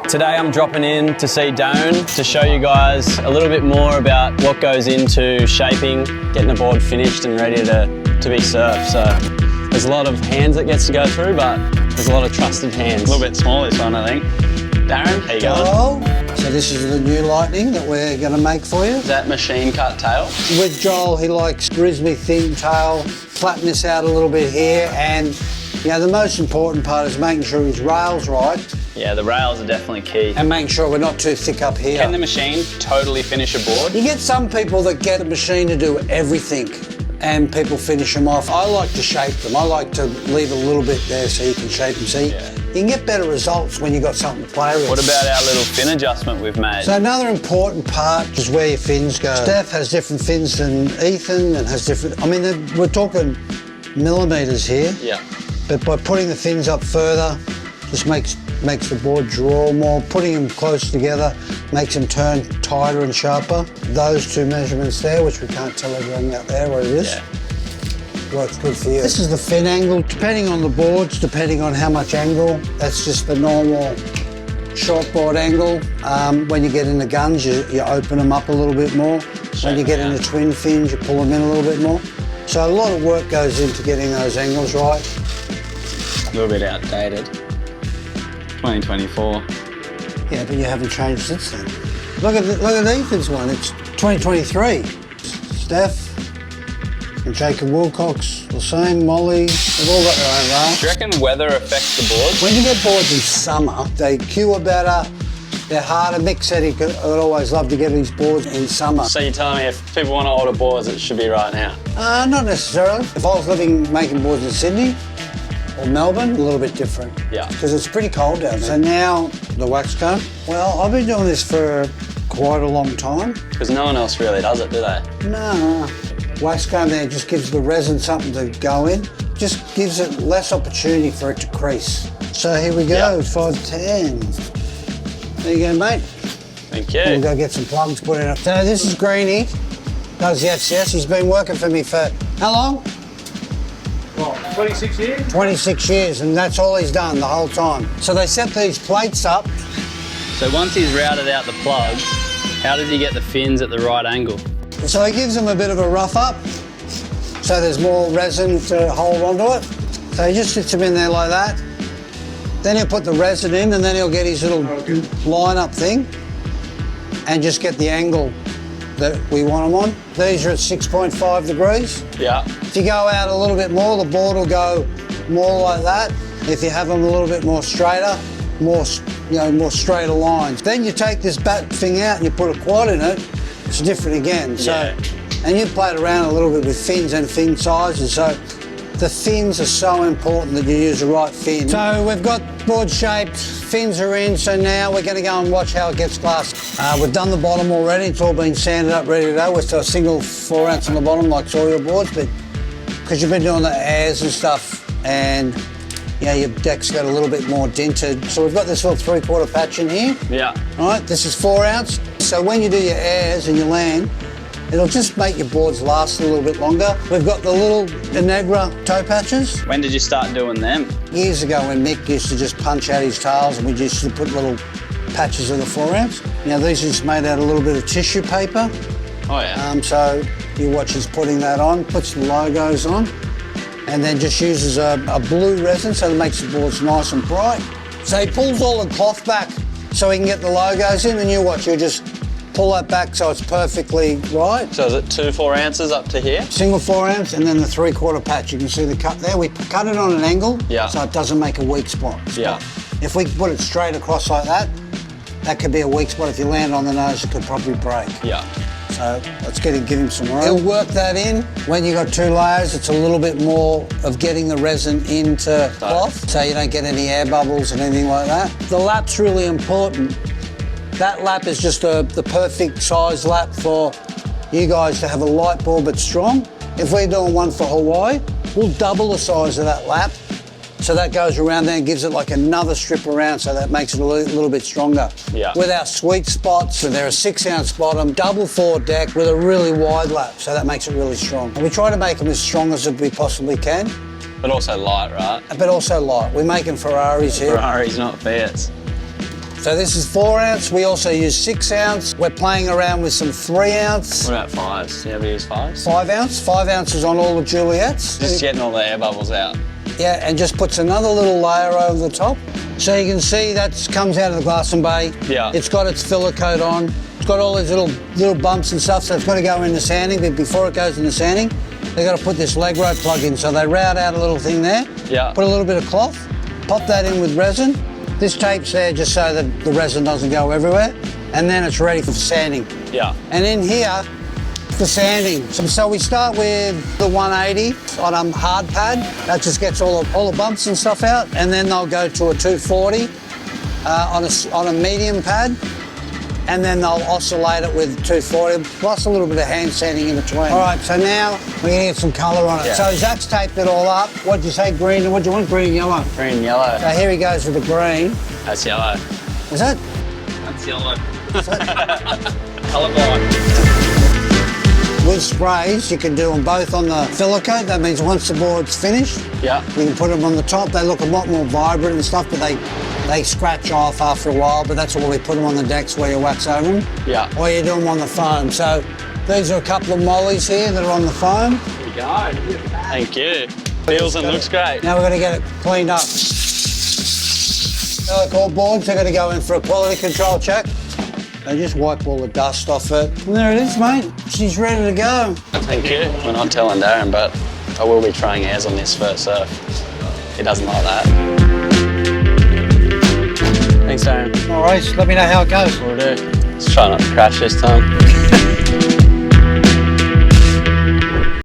Today I'm dropping in to see Darren to show you guys a little bit more about what goes into shaping, getting a board finished and ready to be surfed. So there's a lot of hands that gets to go through, but there's a lot of trusted hands. A little bit small this one, I think. Darren, how you going? So this is the new Lightning that we're going to make for you. Is that machine cut tail? With Joel, he likes Grisby thin tail, flatten this out a little bit here, and you know, the most important part is making sure his rail's right. Yeah, the rails are definitely key. And making sure we're not too thick up here. Can the machine totally finish a board? You get some people that get a machine to do everything and people finish them off. I like to shape them. I like to leave a little bit there so you can shape them. See, you can get better results when you've got something to play with. What about our little fin adjustment we've made? So another important part is where your fins go. Steph has different fins than Ethan and has different, I mean, we're talking millimetres here. Yeah. But by putting the fins up further, just makes the board draw more. Putting them close together makes them turn tighter and sharper. Those two measurements there, which we can't tell everyone out there what it is, works good for you. This is the fin angle. Depending on the boards, depending on how much angle, that's just the normal shortboard angle. When you get into guns, you open them up a little bit more. When you get into twin fins, you pull them in a little bit more. So a lot of work goes into getting those angles right. A little bit outdated. 2024. Yeah, but you haven't changed since then. Look at Ethan's one. It's 2023. Steph and Jacob Wilcox, the same. Molly, they've all got their own rail. Do you reckon weather affects the board? When you get boards in summer, they cure better. They're harder. Mick said he would always love to get these boards in summer. So you're telling me if people want to order boards, it should be right now? Not necessarily. If I was making boards in Sydney or Melbourne, a little bit different. Yeah. Because it's pretty cold down there. So now, the wax comb. Well, I've been doing this for quite a long time. Because no one else really does it, do they? No. Wax comb there just gives the resin something to go in. Just gives it less opportunity for it to crease. So here we go, 510. There you go, mate. Thank you. We'll go get some plugs put in it. So this is Greenie. Does yes. He's been working for me for how long? What, 26 years? 26 years, and that's all he's done the whole time. So they set these plates up. So once he's routed out the plugs, how does he get the fins at the right angle? So he gives them a bit of a rough up, so there's more resin to hold onto it. So he just sits them in there like that. Then he'll put the resin in, and then he'll get his little line-up thing and just get the angle that we want them on. These are at 6.5 degrees. Yeah. If you go out a little bit more, the board will go more like that. If you have them a little bit more straighter, more straighter lines. Then you take this back thing out and you put a quad in it, it's different again. So, and you played around a little bit with fins and fin sizes. So the fins are so important that you use the right fin. So we've got board shaped, fins are in, so now we're going to go and watch how it gets glassed. We've done the bottom already, it's all been sanded up, ready to go. We're still a single 4 ounce on the bottom like all your boards, but because you've been doing the airs and stuff, and your deck's got a little bit more dinted. So we've got this little 3/4 patch in here. Yeah. All right, this is 4 ounce. So when you do your airs and you land, it'll just make your boards last a little bit longer. We've got the little Inegra toe patches. When did you start doing them? Years ago when Mick used to just punch out his tails and we used to put little patches of the 4 ounce. Now these are just made out of a little bit of tissue paper. Oh yeah. So you watch us putting that on, puts the logos on, and then just uses a blue resin so it makes the boards nice and bright. So he pulls all the cloth back so he can get the logos in, and you watch, you just pull that back so it's perfectly right. So is it 2 4 ounces up to here? Single 4 ounce and then the 3/4 patch. You can see the cut there. We cut it on an angle so it doesn't make a weak spot. Yeah. If we put it straight across like that, that could be a weak spot. If you land on the nose, it could probably break. Yeah. So let's give him some room. He'll work that in. When you've got 2 layers, it's a little bit more of getting the resin into cloth so you don't get any air bubbles and anything like that. The lap's really important. That lap is just the perfect size lap for you guys to have a light board but strong. If we're doing one for Hawaii, we'll double the size of that lap. So that goes around there and gives it like another strip around, so that makes it a little bit stronger. Yeah. With our sweet spots, so they're a 6 ounce bottom, double forward deck with a really wide lap, so that makes it really strong. And we try to make them as strong as we possibly can. But also light, right? But also light. We're making Ferraris here. Ferraris, not Fiats. So this is 4 ounce. We also use 6 ounce. We're playing around with some 3 ounce. What about 5s? Do you ever use 5s? 5 ounce. 5 ounces on all the Juliets. Just getting all the air bubbles out. Yeah, and just puts another little layer over the top. So you can see that comes out of the glass and bay. Yeah. It's got its filler coat on. It's got all these little bumps and stuff, so it's got to go into sanding, but before it goes into sanding, they've got to put this leg rope plug in. So they route out a little thing there, Yeah. put a little bit of cloth, pop that in with resin. This tape's there just so that the resin doesn't go everywhere, and then it's ready for sanding. Yeah. And in here, for sanding. So we start with the 180 on a hard pad. That just gets all the bumps and stuff out, and then they'll go to a 240 on a medium pad, and then they'll oscillate it with 240, plus a little bit of hand sanding in between. All right, so now we're gonna get some colour on it. Yeah. So Zach's taped it all up. What'd you say, green? What'd you want, green and yellow? Green and yellow. So here he goes with the green. That's yellow. Is that? That's yellow. Colourblind. With sprays, you can do them both on the filler coat. That means once the board's finished, Yeah. you can put them on the top. They look a lot more vibrant and stuff, but they scratch off after a while, but that's why we put them on the decks where you wax over them. Yeah. Or you do them on the foam. So these are a couple of mollies here that are on the foam. There you go. Thank you. Feels and looks great. Now we're going to get it cleaned up. All boards are going to go in for a quality control check. They just wipe all the dust off it. And there it is, mate. She's ready to go. Thank you. We're not telling Darren, but I will be trying airs on this first surf. He doesn't like that. Thanks, Darren. All right, let me know how it goes. Will do. Let's try not to crash this time.